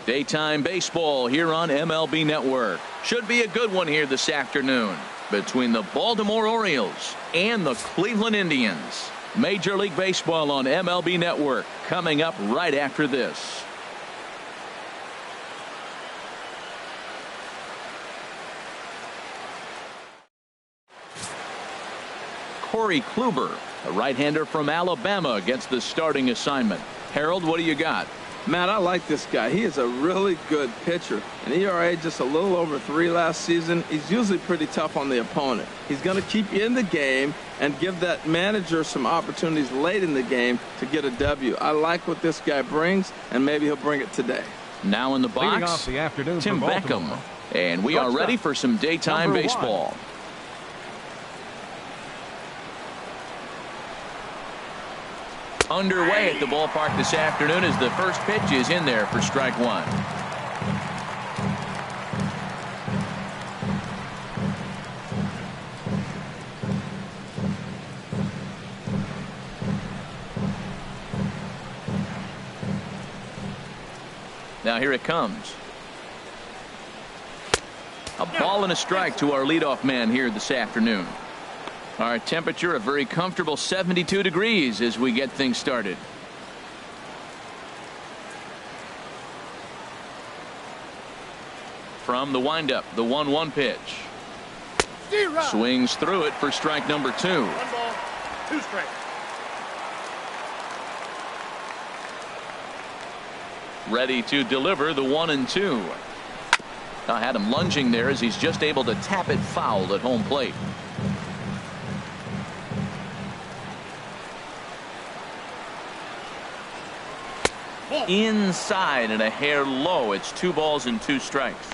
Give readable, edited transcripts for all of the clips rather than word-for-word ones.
Daytime baseball here on MLB Network. Should be a good one here this afternoon between the Baltimore Orioles and the Cleveland Indians. Major League Baseball on MLB Network coming up right after this. Corey Kluber, a right-hander from Alabama, gets the starting assignment. Harold, what do you got? Matt, I like this guy. He is a really good pitcher. An ERA just a little over 3 last season. He's usually pretty tough on the opponent. He's going to keep you in the game and give that manager some opportunities late in the game to get a W. I like what this guy brings, and maybe he'll bring it today. Now in the box, off the afternoon Tim Beckham. And we are ready for some daytime baseball. Underway at the ballpark this afternoon as the first pitch is in there for strike one. Now here it comes. A ball and a strike to our leadoff man here this afternoon. Our temperature a very comfortable 72 degrees as we get things started. From the windup, the 1-1 pitch. Swings through it for strike number 2. 1 ball, 2 strikes. Ready to deliver the 1-2. I had him lunging there as he's just able to tap it foul at home plate. Inside and a hair low. It's 2 balls and 2 strikes.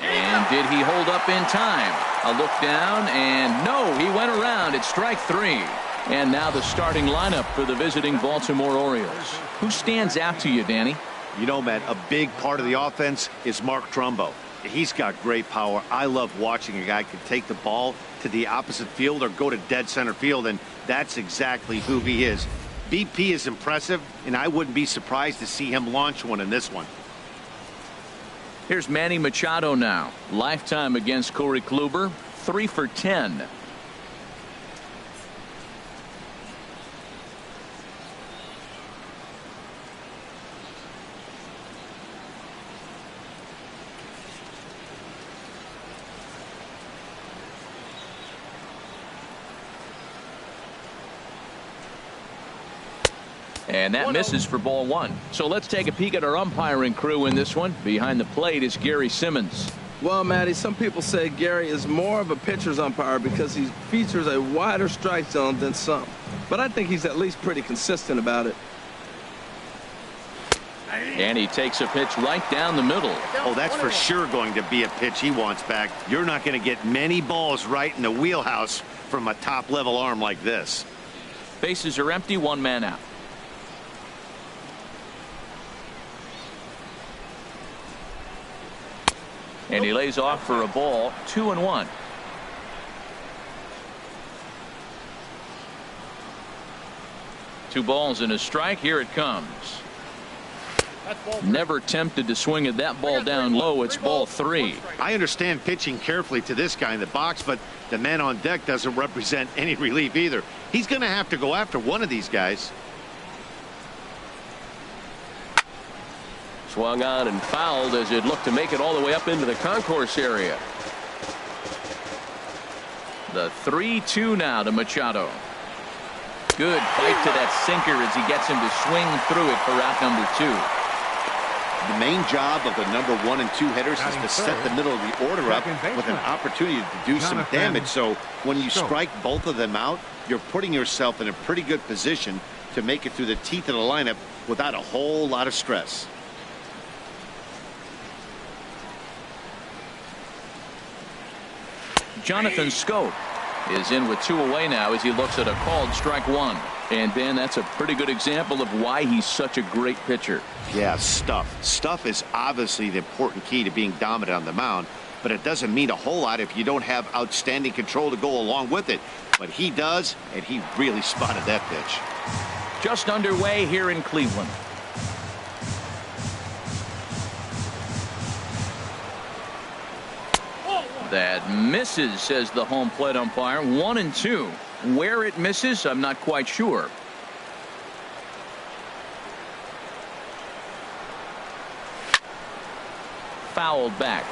And did he hold up in time? A look down, and no, he went around. It's strike 3. And now the starting lineup for the visiting Baltimore Orioles. Who stands out to you, Danny? You know, Matt, a big part of the offense is Mark Trumbo. He's got great power. I love watching a guy can take the ball to the opposite field or go to dead center field, and that's exactly who he is. BP is impressive, and I wouldn't be surprised to see him launch one in this one. Here's Manny Machado now. Lifetime against Corey Kluber, 3 for 10. And that misses for ball 1. So let's take a peek at our umpiring crew in this one. Behind the plate is Gary Simmons. Well, Matty, some people say Gary is more of a pitcher's umpire because he features a wider strike zone than some. But I think he's at least pretty consistent about it. And he takes a pitch right down the middle. Oh, that's for sure going to be a pitch he wants back. You're not going to get many balls right in the wheelhouse from a top-level arm like this. Bases are empty, 1 man out. And he lays off for a ball, 2-1. Two balls and a strike. Here it comes. Never tempted to swing at that ball down low. It's ball 3. I understand pitching carefully to this guy in the box, but the man on deck doesn't represent any relief either. He's going to have to go after one of these guys. Swung on and fouled as it looked to make it all the way up into the concourse area. The 3-2 now to Machado. Good bite to that sinker as he gets him to swing through it for out number 2. The main job of the number 1 and 2 hitters is to set the middle of the order up with an opportunity to do some damage. So when you strike both of them out, you're putting yourself in a pretty good position to make it through the teeth of the lineup without a whole lot of stress. Jonathan Scope is in with 2 away now as he looks at a called strike 1. And Dan, that's a pretty good example of why he's such a great pitcher. Yeah, stuff. Stuff is obviously the important key to being dominant on the mound, but it doesn't mean a whole lot if you don't have outstanding control to go along with it. But he does, and he really spotted that pitch. Just underway here in Cleveland. That misses, says the home plate umpire. 1-2. Where it misses, I'm not quite sure. Fouled back.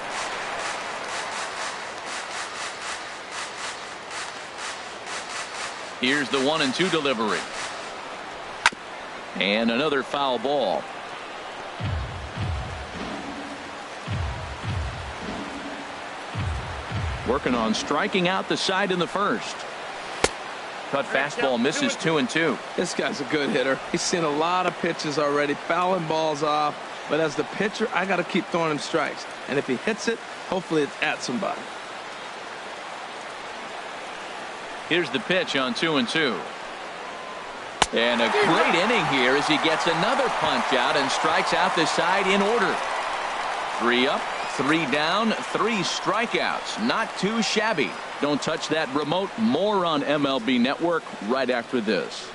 Here's the 1-2 delivery. And another foul ball. Working on striking out the side in the first. Cut fastball misses 2-2. This guy's a good hitter. He's seen a lot of pitches already, fouling balls off. But as the pitcher, I got to keep throwing him strikes. And if he hits it, hopefully it's at somebody. Here's the pitch on 2-2. And a great inning here as he gets another punch out and strikes out the side in order. 3 up, 3 down, 3 strikeouts. Not too shabby. Don't touch that remote. More on MLB Network right after this.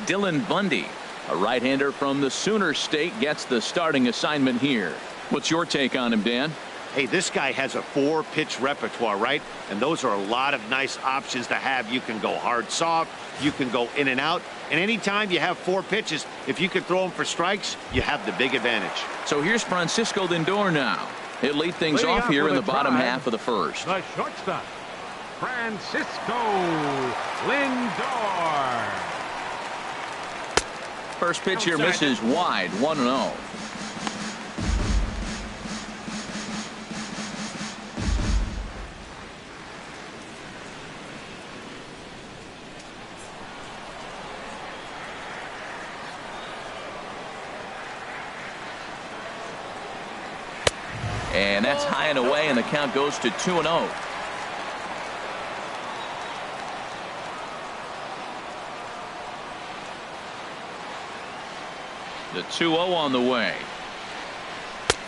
Dylan Bundy, a right-hander from the Sooner State, gets the starting assignment here. What's your take on him, Dan? Hey, this guy has a 4-pitch repertoire, right? And those are a lot of nice options to have. You can go hard, soft. You can go in and out. And anytime you have 4 pitches, if you can throw them for strikes, you have the big advantage. So here's Francisco Lindor now. He'll lead things off here in the bottom half of the first. The shortstop, Francisco Lindor. First pitch here misses wide, 1-0. And that's high and away, and the count goes to 2-0. The 2-0 on the way.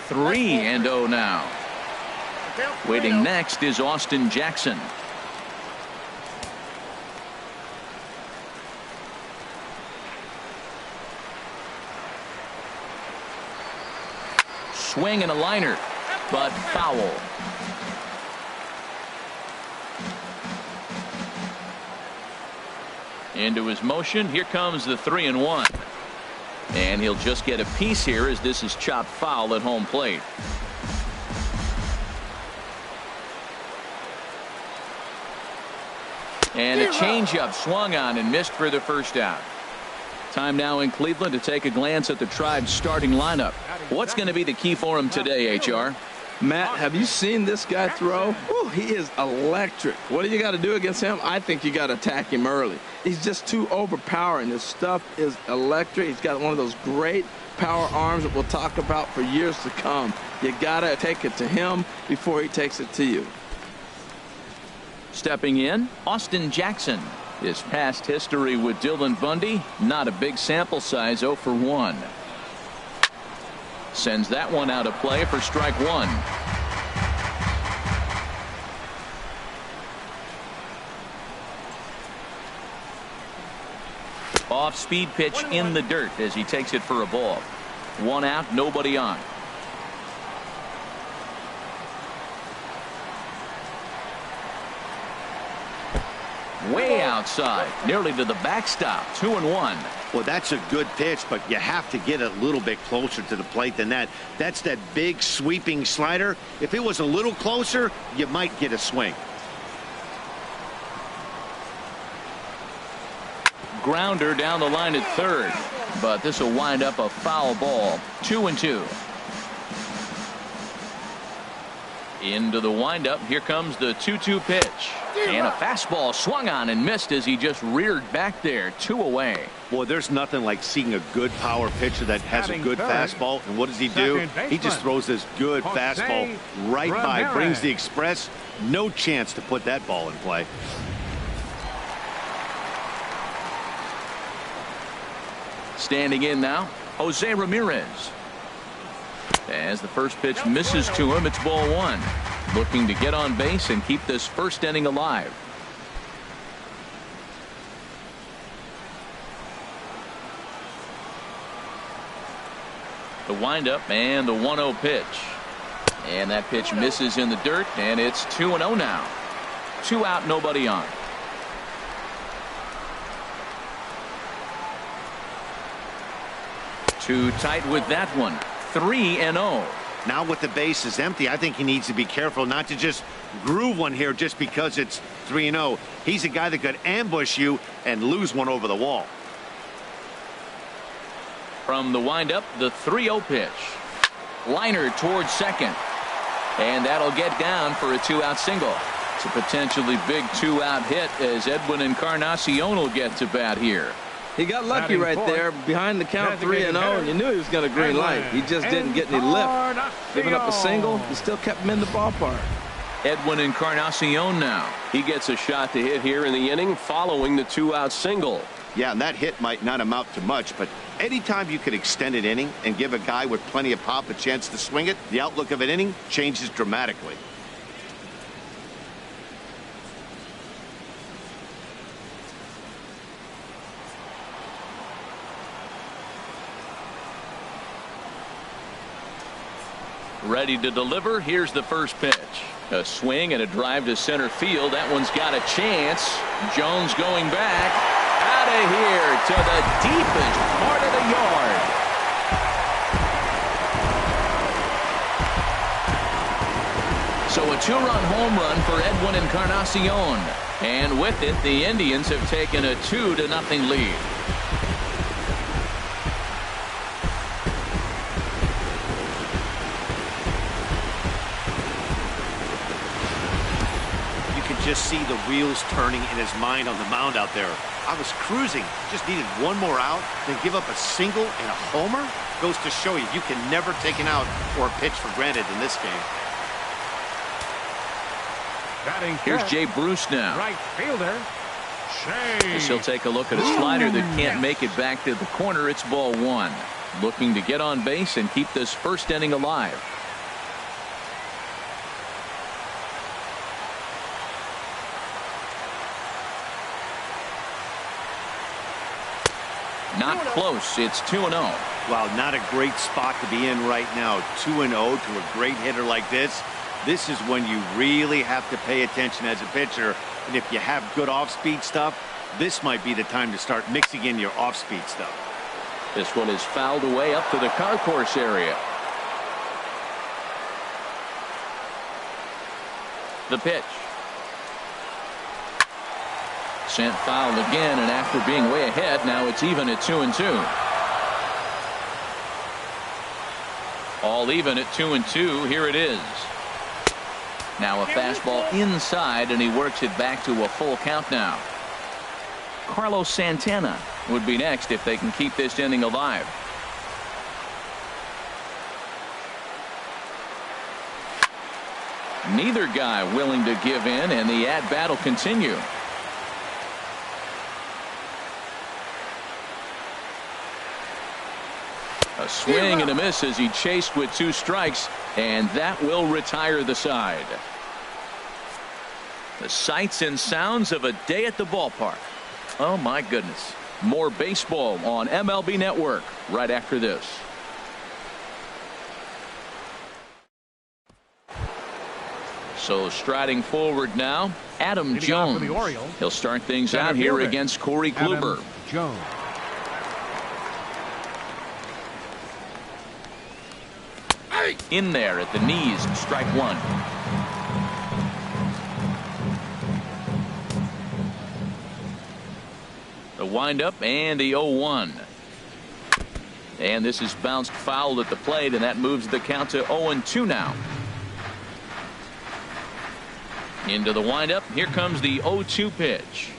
3-0 now. Waiting next is Austin Jackson. Swing and a liner, but foul. Into his motion. Here comes the 3-1. And he'll just get a piece here as this is chopped foul at home plate. And a changeup swung on and missed for the first out. Time now in Cleveland to take a glance at the Tribe's starting lineup. What's going to be the key for him today, HR? Matt, have you seen this guy throw? Whew, he is electric. What do you got to do against him? I think you got to attack him early. He's just too overpowering. His stuff is electric. He's got one of those great power arms that we'll talk about for years to come. You got to take it to him before he takes it to you. Stepping in, Austin Jackson. His past history with Dylan Bundy, not a big sample size, 0 for 1. Sends that one out of play for strike 1. Off speed pitch in the dirt as he takes it for a ball. 1 out, nobody on. Way outside, nearly to the backstop. 2-1. Well, that's a good pitch, but you have to get a little bit closer to the plate than that. That's that big sweeping slider. If it was a little closer, you might get a swing. Grounder down the line at third, but this will wind up a foul ball. 2-2. Into the windup. Here comes the 2-2 pitch. And a fastball swung on and missed as he just reared back there. 2 away. Boy, there's nothing like seeing a good power pitcher that has a good fastball. And what does he do? He just throws this good fastball right by, brings the express. No chance to put that ball in play. Standing in now, Jose Ramirez. As the first pitch misses to him, it's ball 1. Looking to get on base and keep this first inning alive. The windup and the 1-0 pitch. And that pitch misses in the dirt, and it's 2-0 now. 2 out, nobody on. Too tight with that one. 3-0. Now with the base is empty, I think he needs to be careful not to just groove one here just because it's 3-0. He's a guy that could ambush you and lose one over the wall. From the windup, the 3-0 pitch. Liner towards second. And that'll get down for a 2-out single. It's a potentially big 2-out hit as Edwin Encarnacion will get to bat here. He got lucky right there behind the count 3-0, and you knew he was going to green light. He just didn't get any lift. Giving up a single, he still kept him in the ballpark. Edwin Encarnacion now. He gets a shot to hit here in the inning following the 2-out single. Yeah, and that hit might not amount to much, but anytime you could extend an inning and give a guy with plenty of pop a chance to swing it, the outlook of an inning changes dramatically. Ready to deliver. Here's the first pitch. A swing and a drive to center field. That one's got a chance. Jones going back. Out of here to the deepest part of the yard. So a 2-run home run for Edwin Encarnacion. And with it, the Indians have taken a 2-0 lead. Just see the wheels turning in his mind on the mound out there. I was cruising, just needed one more out, then give up a single and a homer. Goes to show you, you can never take an out or a pitch for granted in this game. Here's Jay Bruce now. Right fielder, Shea. He'll take a look at a slider that can't make it back to the corner. It's ball 1. Looking to get on base and keep this first inning alive. Not close. It's 2-0. Wow, not a great spot to be in right now. 2-0 to a great hitter like this. This is when you really have to pay attention as a pitcher. And if you have good off-speed stuff, this might be the time to start mixing in your off-speed stuff. This one is fouled away up to the concourse area. The pitch. Sent foul again, and after being way ahead, now it's even at 2-2. All even at 2-2. Here it is. Now a fastball inside, and he works it back to a full count now. Carlos Santana would be next if they can keep this inning alive. Neither guy willing to give in, and the at-bat will continue. A swing and a miss as he chased with 2 strikes, and that will retire the side. The sights and sounds of a day at the ballpark. Oh my goodness. More baseball on MLB Network right after this. So striding forward now, Adam Jones. He'll start things out here against Corey Kluber. Jones. In there at the knees, strike 1. The windup and the 0-1. And this is bounced foul at the plate, and that moves the count to 0-2 now. Into the windup. Here comes the 0-2 pitch.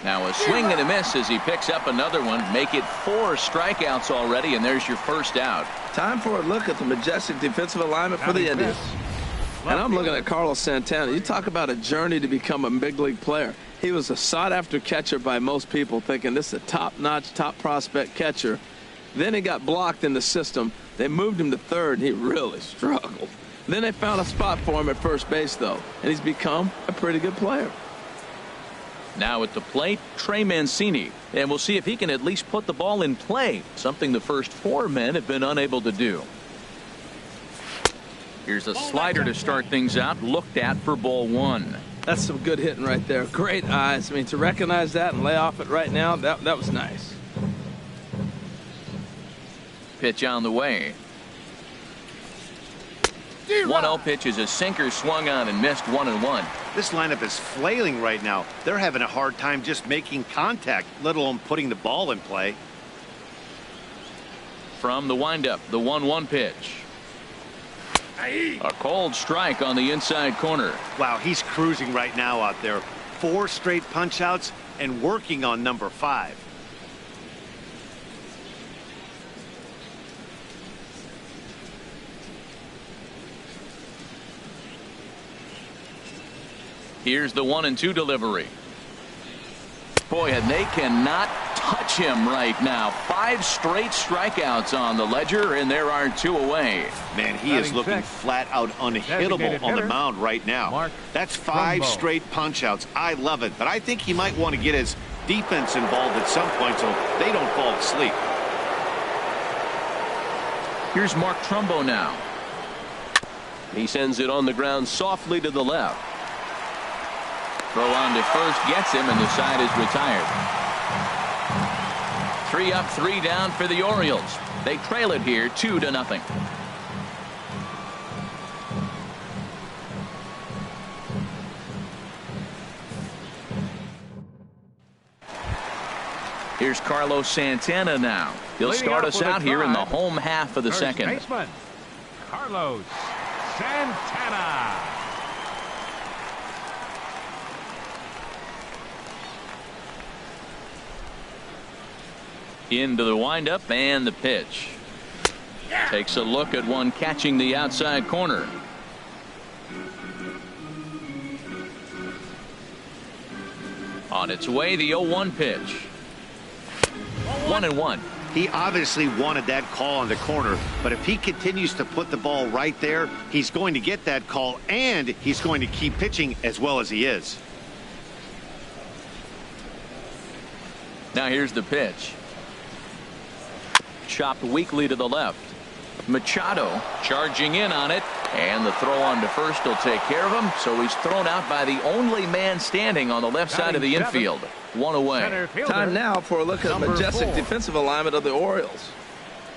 Now a swing and a miss as he picks up another one. Make it 4 strikeouts already, and there's your first out. Time for a look at the majestic defensive alignment for the Indians. And I'm looking at Carlos Santana. You talk about a journey to become a big league player. He was a sought-after catcher by most people, thinking this is a top-notch, top prospect catcher. Then he got blocked in the system. They moved him to third, and he really struggled. Then they found a spot for him at first base, though, and he's become a pretty good player. Now at the plate, Trey Mancini. And we'll see if he can at least put the ball in play, something the first 4 men have been unable to do. Here's a slider to start things out, looked at for ball 1. That's some good hitting right there. Great eyes. I mean, to recognize that and lay off it right now, that was nice. Pitch on the way. 1-0 pitch is a sinker, swung on and missed, 1-1. This lineup is flailing right now. They're having a hard time just making contact, let alone putting the ball in play. From the windup, the 1-1 pitch. A cold strike on the inside corner. Wow, he's cruising right now out there. 4 straight punch outs and working on number 5. Here's the 1-2 delivery. Boy, and they cannot touch him right now. 5 straight strikeouts on the ledger, and there are 2 away. Man, he is looking flat out unhittable on the mound right now. That's 5 straight punch outs. I love it, but I think he might want to get his defense involved at some point so they don't fall asleep. Here's Mark Trumbo now. He sends it on the ground softly to the left. Throw on to first gets him, and the side is retired. 3 up, 3 down for the Orioles. They trail it here 2-0. Here's Carlos Santana now. He'll start us out here in the home half of the second. Baseman, Carlos Santana. Into the windup and the pitch. Takes a look at one catching the outside corner. On its way, the 0-1 pitch. 1-1. He obviously wanted that call on the corner, but if he continues to put the ball right there, he's going to get that call, and he's going to keep pitching as well as he is. Now here's the pitch. Chopped weakly to the left. Machado charging in on it, and the throw on to first will take care of him, so he's thrown out by the only man standing on the left side of the infield. 1 away. Time now for a look at the majestic 4. defensive alignment of the Orioles.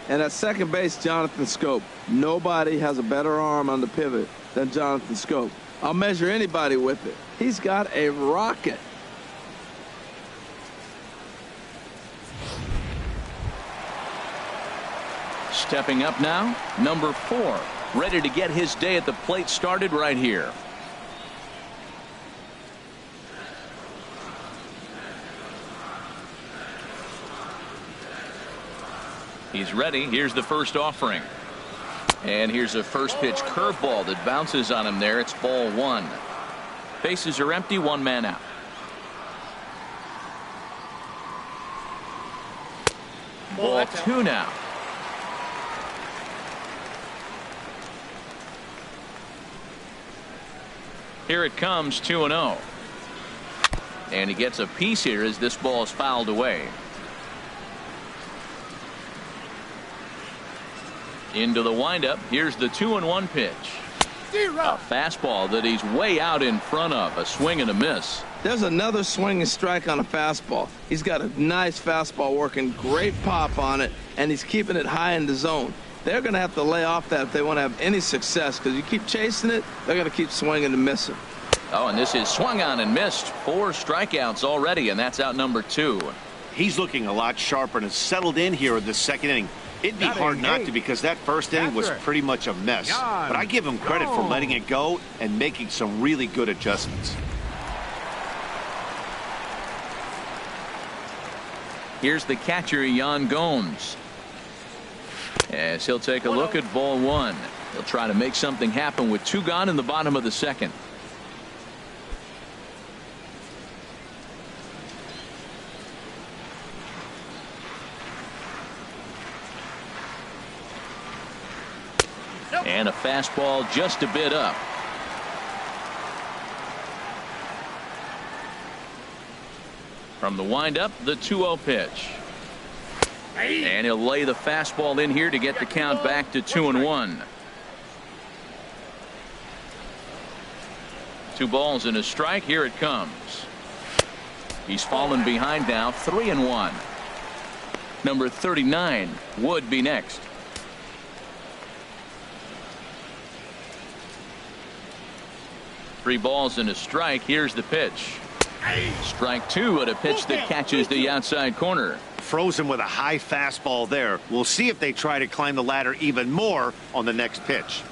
And at second base, Jonathan Schoop. Nobody has a better arm on the pivot than Jonathan Schoop. I'll measure anybody with it. He's got a rocket. Stepping up now, number 4, ready to get his day at the plate started right here. He's ready. Here's the first offering. And here's a first pitch curveball that bounces on him there. It's ball 1. Bases are empty, 1 man out. Ball 2 now. Here it comes, 2-0. And he gets a piece here as this ball is fouled away. Into the windup. Here's the 2-1 pitch. A fastball that he's way out in front of. A swing and a miss. There's another swing and strike on a fastball. He's got a nice fastball working, great pop on it, and he's keeping it high in the zone. They're going to have to lay off that if they want to have any success, because you keep chasing it, they're going to keep swinging and missing. Oh, and this is swung on and missed. 4 strikeouts already, and that's out number 2. He's looking a lot sharper and has settled in here in the second inning. It'd be hard not to, because that first inning was pretty much a mess. But I give him credit for letting it go and making some really good adjustments. Here's the catcher, Jan Gomes. As he'll take a look at ball one. He'll try to make something happen with 2 gone in the bottom of the second. And a fastball just a bit up. From the windup, the 2-0 pitch. And he'll lay the fastball in here to get the count back to 2-1. 2 balls and a strike. Here it comes. He's fallen behind now, 3-1. Number 39 would be next. Three balls and a strike. Here's the pitch. Strike 2 at a pitch that catches the outside corner. Frozen with a high fastball there. We'll see if they try to climb the ladder even more on the next pitch.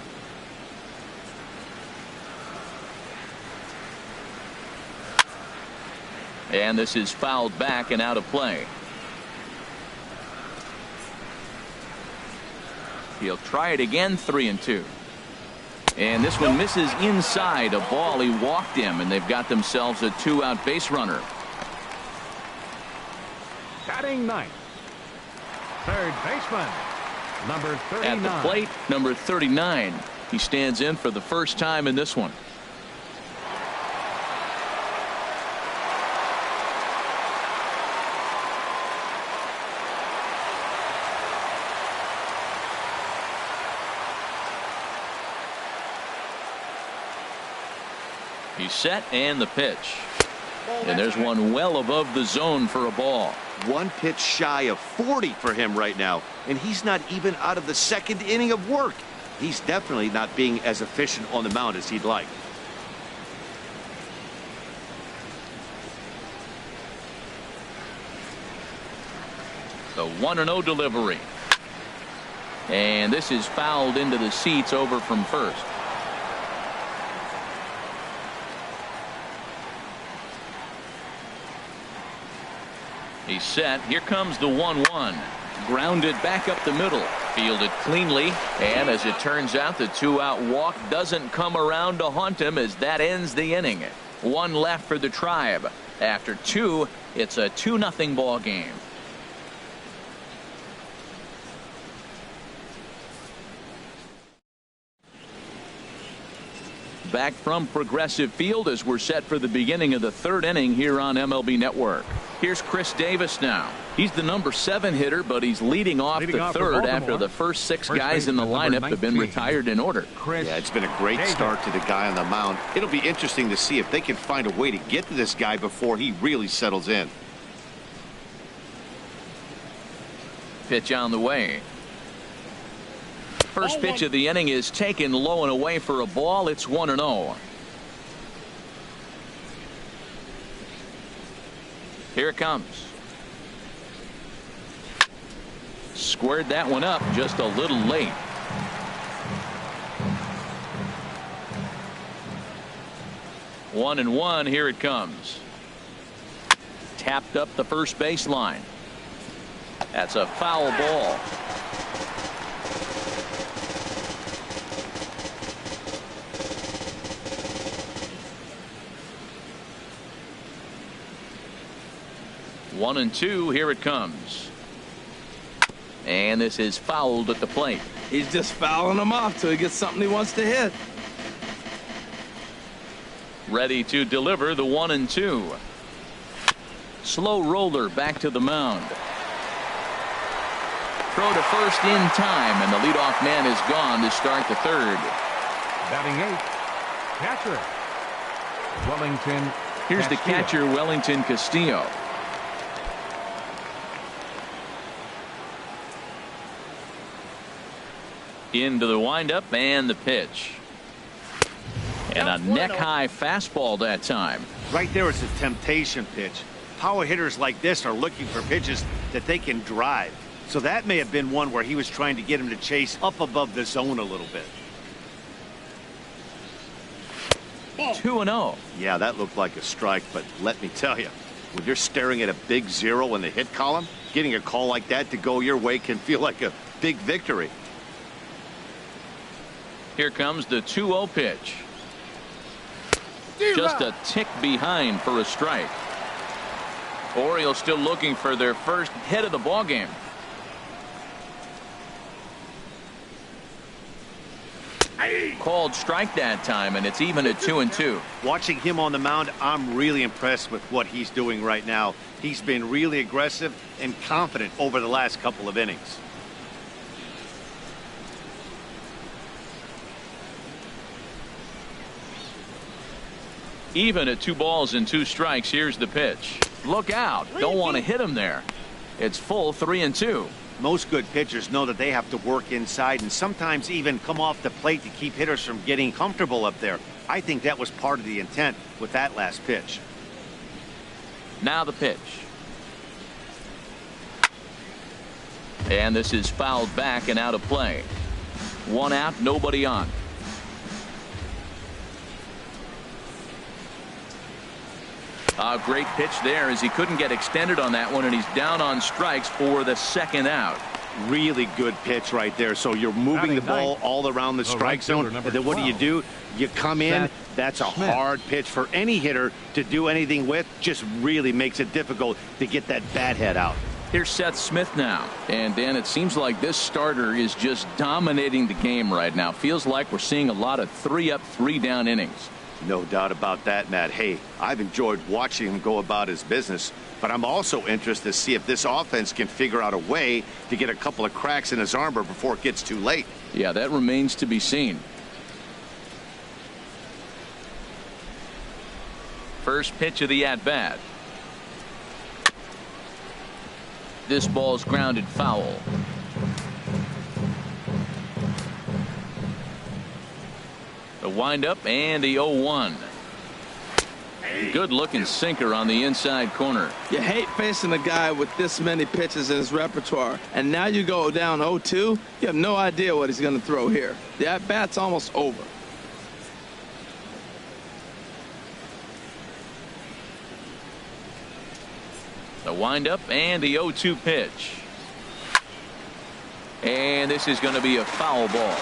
And this is fouled back and out of play. He'll try it again, 3-2. And this one misses inside a ball. He walked him, and they've got themselves a 2-out base runner. Batting ninth, third baseman, number 39. At the plate, number 39. He stands in for the first time in this one. He's set, and the pitch. And there's one well above the zone for a ball. 1 pitch shy of 40 for him right now, and he's not even out of the second inning of work. He's definitely not being as efficient on the mound as he'd like. The 1-0 delivery. And this is fouled into the seats over from first. He's set. Here comes the 1-1. Grounded back up the middle. Fielded cleanly. And as it turns out, the 2-out walk doesn't come around to haunt him, as that ends the inning. 1 left for the Tribe. After 2, it's a 2-0 ball game. Back from Progressive Field as we're set for the beginning of the 3rd inning here on MLB Network. Here's Chris Davis now. He's the number 7 hitter, but he's leading off the 3rd after the first 6 guys in the lineup have been retired in order. Yeah, it's been a great start to the guy on the mound. It'll be interesting to see if they can find a way to get to this guy before he really settles in. Pitch on the way. First pitch of the inning is taken low and away for a ball. It's 1-0. Here it comes. Squared that one up just a little late. One and one. Here it comes. Tapped up the first baseline. That's a foul ball. One and two. Here it comes. And this is fouled at the plate. He's just fouling him off till he gets something he wants to hit. Ready to deliver the 1-2. Slow roller back to the mound. Throw to first in time, and the leadoff man is gone to start the 3rd. Batting 8th, catcher Wellington. Here's the catcher, Wellington Castillo. Into the windup and the pitch. And a neck-high fastball that time. Right there is a temptation pitch. Power hitters like this are looking for pitches that they can drive. So that may have been one where he was trying to get him to chase up above the zone a little bit. 2-0. Yeah, that looked like a strike, but let me tell you, when you're staring at a big 0 in the hit column, getting a call like that to go your way can feel like a big victory. Here comes the 2-0 pitch. Just a tick behind for a strike. Orioles still looking for their first hit of the ball game. Called strike that time, and it's even at 2-2. Watching him on the mound, I'm really impressed with what he's doing right now. He's been really aggressive and confident over the last couple of innings. Even at 2 balls and 2 strikes. Here's the pitch. Look out. Don't want to hit him there. It's full 3-2. Most good pitchers know that they have to work inside and sometimes even come off the plate to keep hitters from getting comfortable up there. I think that was part of the intent with that last pitch. Now the pitch. And this is fouled back and out of play. 1 out, nobody on. A great pitch there as he couldn't get extended on that one, and he's down on strikes for the 2nd out. Really good pitch right there. So you're moving the ball all around the strike zone, and then what do? You come in. That's a hard pitch for any hitter to do anything with. Just really makes it difficult to get that bat head out. Here's Seth Smith now. And Dan, it seems like this starter is just dominating the game right now. Feels like we're seeing a lot of 3-up, 3-down innings. No doubt about that, Matt. Hey, I've enjoyed watching him go about his business, but I'm also interested to see if this offense can figure out a way to get a couple of cracks in his armor before it gets too late. Yeah, that remains to be seen. First pitch of the at-bat. This ball's grounded foul. The windup and the 0-1. Good looking sinker on the inside corner. You hate facing a guy with this many pitches in his repertoire, and now you go down 0-2. You have no idea what he's going to throw here. The at-bat's almost over. The windup and the 0-2 pitch. And this is going to be a foul ball.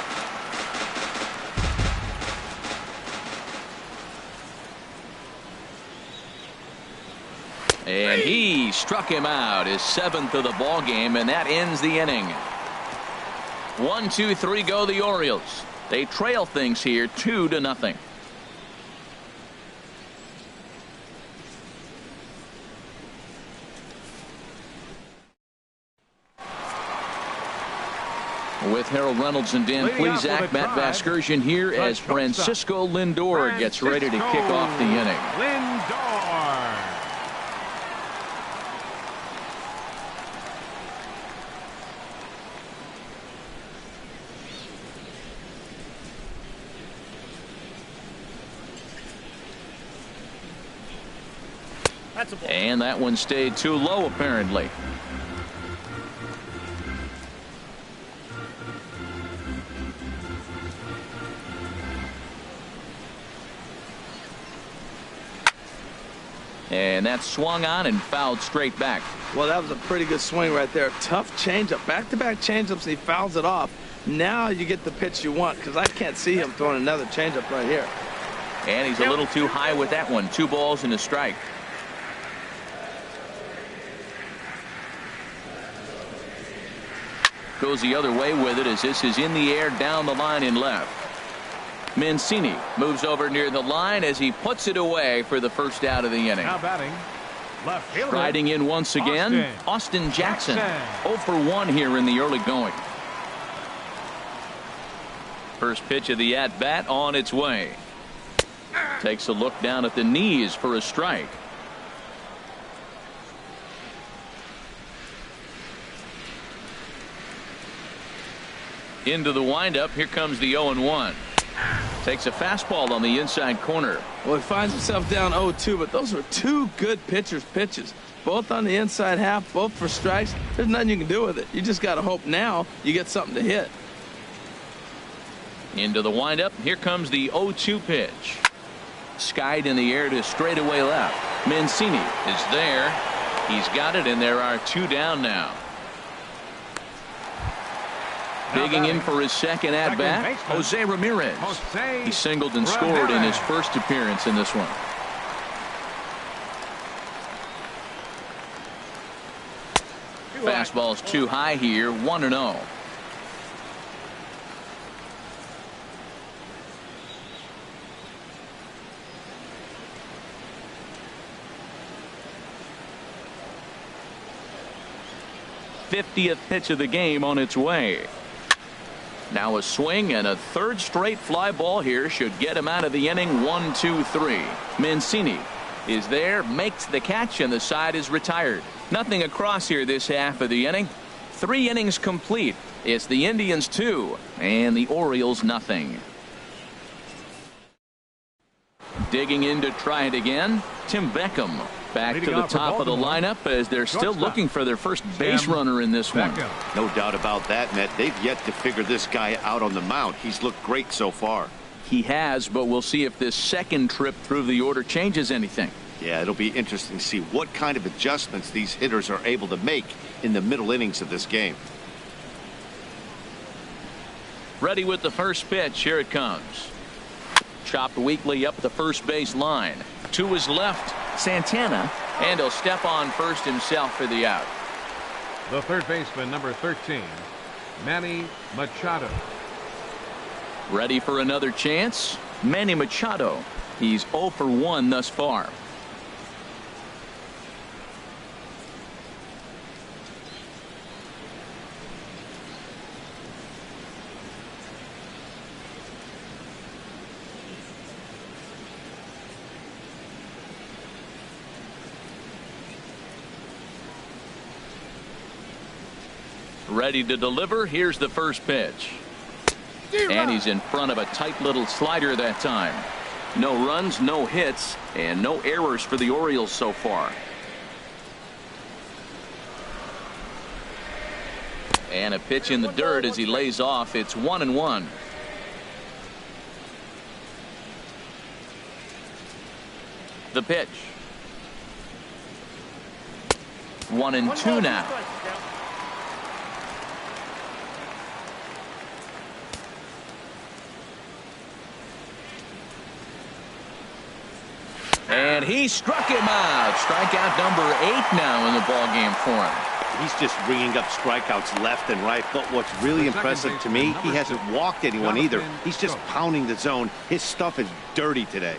And he struck him out, his 7th of the ball game, and that ends the inning. 1, 2, 3 go the Orioles. They trail things here 2-0. With Harold Reynolds and Dan Plesac, Matt Vasgersian here as Francisco Lindor gets ready to kick off the inning. Lindor. And that one stayed too low, apparently. And that swung on and fouled straight back. Well, that was a pretty good swing right there. Tough changeup. Back-to-back changeups, and he fouls it off. Now you get the pitch you want, because I can't see him throwing another changeup right here. And he's a little too high with that one. 2 balls and a strike. Goes the other way with it as this is in the air down the line in left. Mancini moves over near the line as he puts it away for the first out of the inning. Now batting, left fielder. Striding in once again, Austin Jackson. 0 for 1 here in the early going. First pitch of the at-bat on its way. Takes a look down at the knees for a strike. Into the windup. Here comes the 0-1. Takes a fastball on the inside corner. Well, he finds himself down 0-2, but those were two good pitchers' pitches. Both on the inside half, both for strikes. There's nothing you can do with it. You just got to hope now you get something to hit. Into the windup. Here comes the 0-2 pitch. Skied in the air to straightaway left. Mancini is there. He's got it, and there are two down now. Digging in for his second at-bat, Jose Ramirez. He singled and scored in his first appearance in this one. Fastball's too high here, 1-0. '50th pitch of the game on its way. Now a swing and a third straight fly ball here should get him out of the inning. 1-2-3. Mancini is there, makes the catch, and the side is retired. Nothing across here this half of the inning. 3 innings complete. It's the Indians 2 and the Orioles nothing. Digging in to try it again, Tim Beckham. Back to the top of the lineup as they're still looking for their first base runner in this one. No doubt about that, Matt. They've yet to figure this guy out on the mound. He's looked great so far. He has, but we'll see if this second trip through the order changes anything. Yeah, it'll be interesting to see what kind of adjustments these hitters are able to make in the middle innings of this game. Ready with the first pitch. Here it comes. Chopped weakly up the first base line. To his left, Santana, and he'll step on first himself for the out. The third baseman, number 13, Manny Machado. Ready for another chance? Manny Machado. He's 0 for 1 thus far. Ready to deliver. Here's the first pitch. And he's in front of a tight little slider that time. No runs, no hits, and no errors for the Orioles so far. And a pitch in the dirt as he lays off. It's 1-1. The pitch. 1-2 now. And he struck him out. Strikeout number 8 now in the ball game for him. He's just ringing up strikeouts left and right. But what's really impressive to me, he hasn't walked anyone either. He's just pounding the zone. His stuff is dirty today.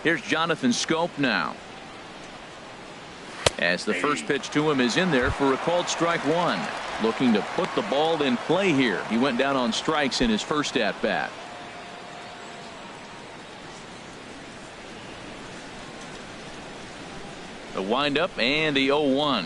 Here's Jonathan Scope now. As the first pitch to him is in there for a called strike 1. Looking to put the ball in play here. He went down on strikes in his first at bat. The windup and the 0-1.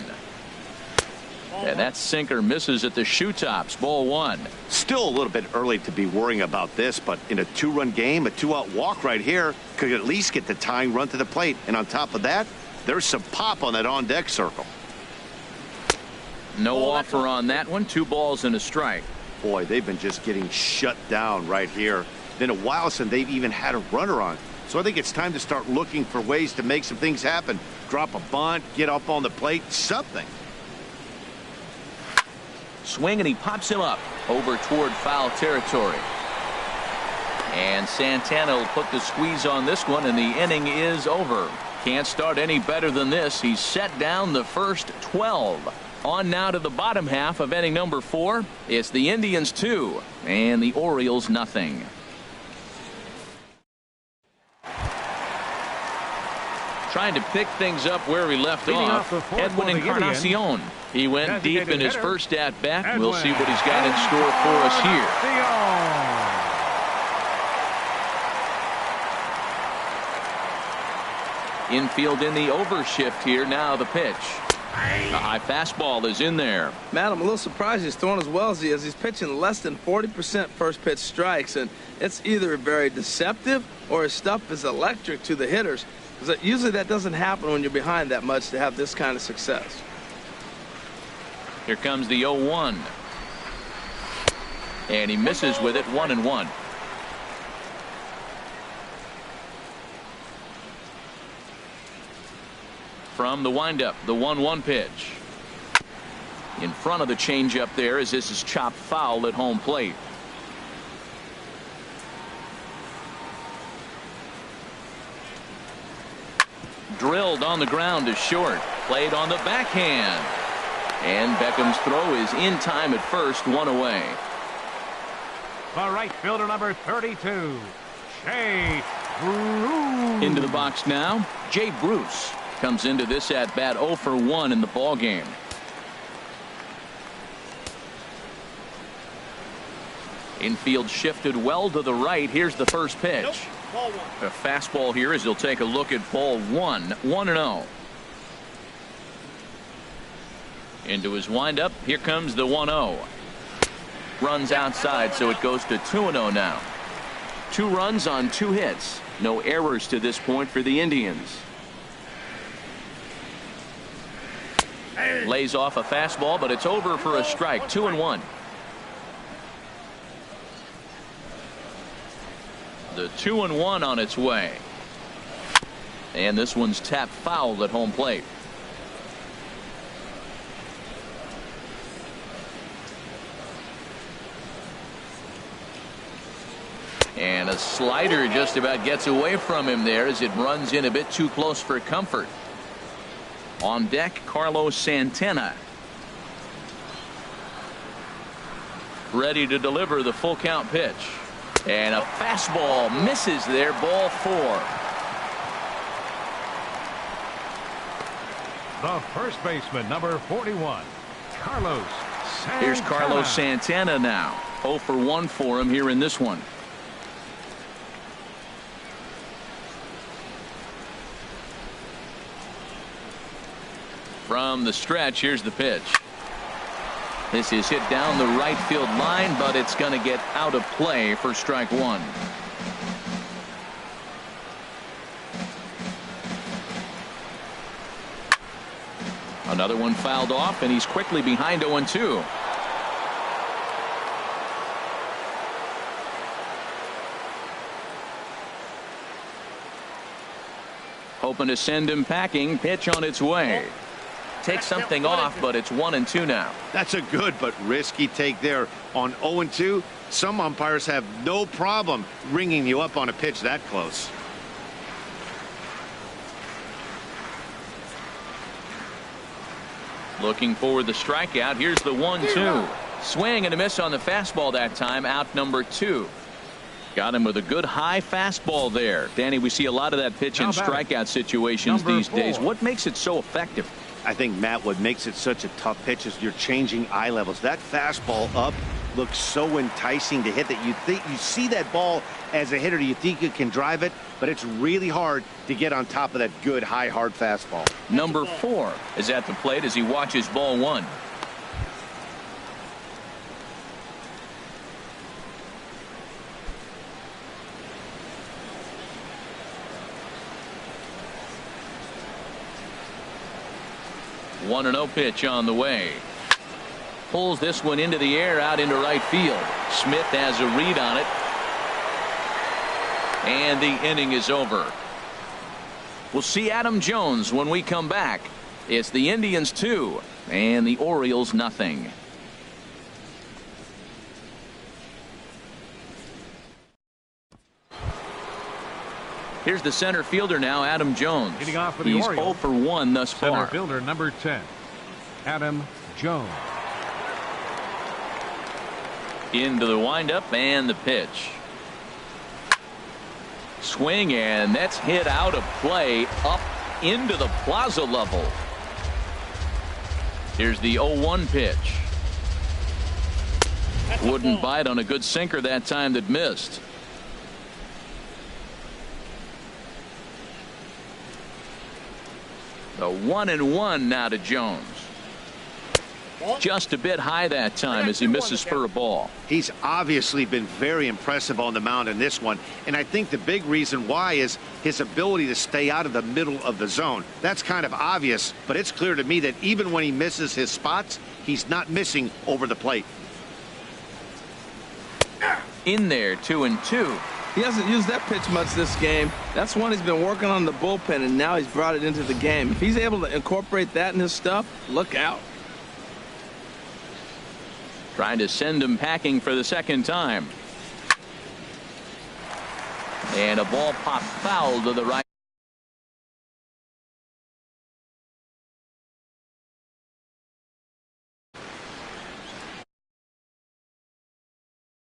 And that sinker misses at the shoe tops. Ball 1. Still a little bit early to be worrying about this, but in a 2-run game, a 2-out walk right here could at least get the tying run to the plate. And on top of that, there's some pop on that on-deck circle. No offer on that one. 2 balls and a strike. Boy, they've been just getting shut down right here. Been a while since they've even had a runner on. So I think it's time to start looking for ways to make some things happen. Drop a bunt, get up on the plate, something. Swing, and he pops him up over toward foul territory. And Santana will put the squeeze on this one, and the inning is over. Can't start any better than this. He's set down the first 12. On now to the bottom half of inning number 4. It's the Indians 2 and the Orioles nothing. Trying to pick things up where we left off. Edwin Encarnacion. He went deep in his first at bat. We'll see what he's got in store for us here. Infield in the overshift here. Now the pitch. The high fastball is in there. Matt, I'm a little surprised he's throwing as well as he is. He's pitching less than 40% first pitch strikes, and it's either very deceptive or his stuff is electric to the hitters. Because usually that doesn't happen when you're behind that much to have this kind of success. Here comes the 0-1. And he misses with it. 1-1. From the windup, the 1-1 pitch. In front of the changeup there as this is chopped foul at home plate. Drilled on the ground to short. Played on the backhand. And Beckham's throw is in time at first. 1 away. The right fielder, number 32, Jay Bruce. Into the box now, Jay Bruce. Comes into this at bat 0 for 1 in the ball game. Infield shifted well to the right. Here's the first pitch. A fastball here as he'll take a look at ball 1. 1-0. Into his windup. Here comes the 1-0. Runs outside, so it goes to 2-0 now. 2 runs on 2 hits. No errors to this point for the Indians. Lays off a fastball, but it's over for a strike. 2-1. The 2-1 on its way. And this one's tapped foul at home plate. And a slider just about gets away from him there as it runs in a bit too close for comfort. On deck, Carlos Santana. Ready to deliver the full count pitch. And a fastball misses there. Ball 4. The first baseman, number 41, Carlos Santana. Here's Carlos Santana now. 0 for 1 for him here in this one. From the stretch, here's the pitch. This is hit down the right field line, but it's going to get out of play for strike 1. Another one fouled off, and he's quickly behind 0-2. Hoping to send him packing. Pitch on its way. Takes something off, but it's 1-2 now. That's a good but risky take there on 0-2. Some umpires have no problem ringing you up on a pitch that close. Looking for the strikeout. Here's the 1-2. Swing and a miss on the fastball that time. Out number 2. Got him with a good high fastball there. Danny, we see a lot of that pitch in strikeout situations these days. What makes it so effective? I think, Matt, what makes it such a tough pitch is you're changing eye levels. That fastball up looks so enticing to hit that you see that ball as a hitter, you think you can drive it, but it's really hard to get on top of that good high hard fastball. Number 4 is at the plate as he watches ball 1. One 1-0 pitch on the way. Pulls this one into the air out into right field. Smith has a read on it. And the inning is over. We'll see Adam Jones when we come back. It's the Indians 2 and the Orioles nothing. Here's the center fielder now, Adam Jones. Getting off for the He's Orioles. 0 for 1 thus far. Center fielder number 10, Adam Jones. Into the windup and the pitch. Swing, and that's hit out of play up into the plaza level. Here's the 0-1 pitch. Wouldn't bite on a good sinker that time that missed. The 1-1 now to Jones. Just a bit high that time as he misses for a ball. He's obviously been very impressive on the mound in this one, and I think the big reason why is his ability to stay out of the middle of the zone. That's kind of obvious, but it's clear to me that even when he misses his spots, he's not missing over the plate. In there, 2-2. He hasn't used that pitch much this game. That's one he's been working on the bullpen, and now he's brought it into the game. If he's able to incorporate that in his stuff, look out. Trying to send him packing for the second time. And a ball popped foul to the right.